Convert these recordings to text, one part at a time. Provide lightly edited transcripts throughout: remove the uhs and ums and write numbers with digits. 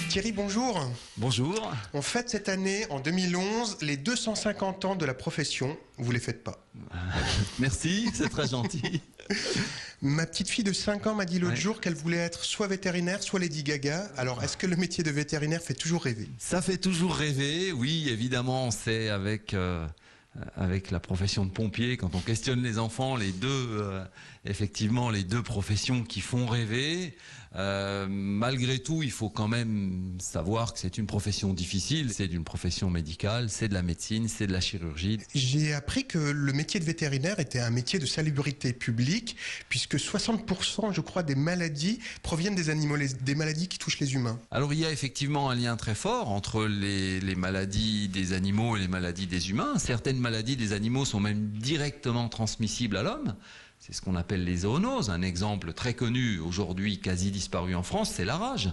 Thierry, bonjour. Bonjour. On fête cette année, en 2011, les 250 ans de la profession. Vous les faites pas. Merci, c'est très gentil. Ma petite fille de 5 ans m'a dit l'autre jour qu'elle voulait être soit vétérinaire, soit Lady Gaga. Alors, est-ce que le métier de vétérinaire fait toujours rêver? Ça fait toujours rêver, oui, évidemment, c'est avec la profession de pompier, quand on questionne les enfants, effectivement, les deux professions qui font rêver. Malgré tout, il faut quand même savoir que c'est une profession difficile, c'est une profession médicale, c'est de la médecine, c'est de la chirurgie. J'ai appris que le métier de vétérinaire était un métier de salubrité publique, puisque 60%, je crois, des maladies proviennent des animaux, des maladies qui touchent les humains. Alors il y a effectivement un lien très fort entre les maladies des animaux et les maladies des humains. Certaines maladies des animaux sont même directement transmissibles à l'homme. C'est ce qu'on appelle les zoonoses. Un exemple très connu, aujourd'hui quasi disparu en France, c'est la rage.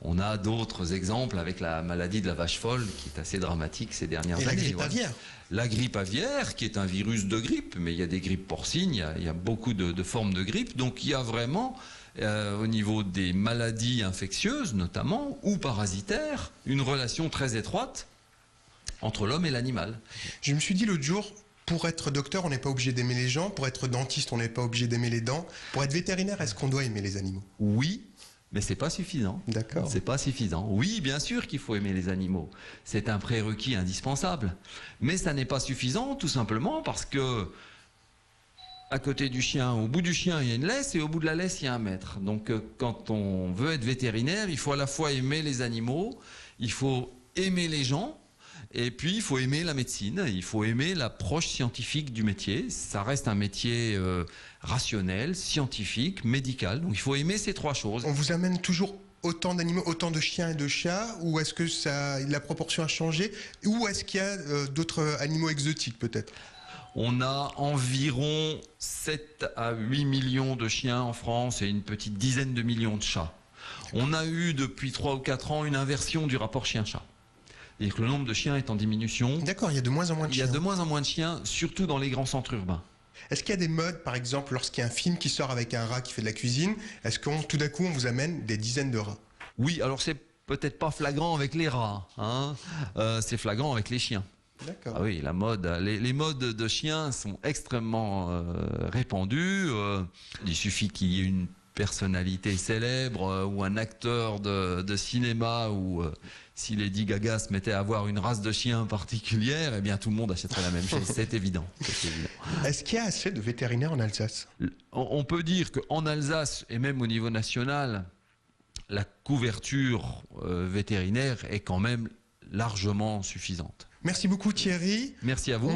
On a d'autres exemples avec la maladie de la vache folle qui est assez dramatique ces dernières années. Et la grippe aviaire. La grippe aviaire qui est un virus de grippe, mais il y a des grippes porcines, il y a beaucoup de formes de grippe. Donc il y a vraiment, au niveau des maladies infectieuses notamment, ou parasitaires, une relation très étroite entre l'homme et l'animal. Je me suis dit l'autre jour, pour être docteur, on n'est pas obligé d'aimer les gens. Pour être dentiste, on n'est pas obligé d'aimer les dents. Pour être vétérinaire, est-ce qu'on doit aimer les animaux? Oui, mais c'est pas suffisant. D'accord. C'est pas suffisant. Oui, bien sûr qu'il faut aimer les animaux. C'est un prérequis indispensable. Mais ça n'est pas suffisant, tout simplement parce que à côté du chien, au bout du chien, il y a une laisse et au bout de la laisse, il y a un maître. Donc quand on veut être vétérinaire, il faut à la fois aimer les animaux, il faut aimer les gens, et puis il faut aimer la médecine, il faut aimer l'approche scientifique du métier. Ça reste un métier rationnel, scientifique, médical. Donc il faut aimer ces trois choses. On vous amène toujours autant d'animaux, autant de chiens et de chats, ou est-ce que la proportion a changé, ou est-ce qu'il y a d'autres animaux exotiques peut-être? On a environ 7 à 8 millions de chiens en France et une petite dizaine de millions de chats. On a eu depuis 3 ou 4 ans une inversion du rapport chien-chat. C'est-à-dire que le nombre de chiens est en diminution. D'accord, il y a de moins en moins de chiens. Il y a de moins en moins de chiens, surtout dans les grands centres urbains. Est-ce qu'il y a des modes, par exemple, lorsqu'il y a un film qui sort avec un rat qui fait de la cuisine, est-ce que tout d'un coup on vous amène des dizaines de rats? Oui, alors c'est peut-être pas flagrant avec les rats, hein. C'est flagrant avec les chiens. D'accord. Ah oui, la mode, les modes de chiens sont extrêmement répandus. Il suffit qu'il y ait une personnalité célèbre ou un acteur de cinéma ou si Lady Gaga se mettait à avoir une race de chien particulière, eh bien tout le monde achèterait la même chose. C'est évident. Est-ce qu'il y a assez de vétérinaires en Alsace? On peut dire qu'en Alsace et même au niveau national, la couverture vétérinaire est quand même largement suffisante. Merci beaucoup Thierry. Merci à vous.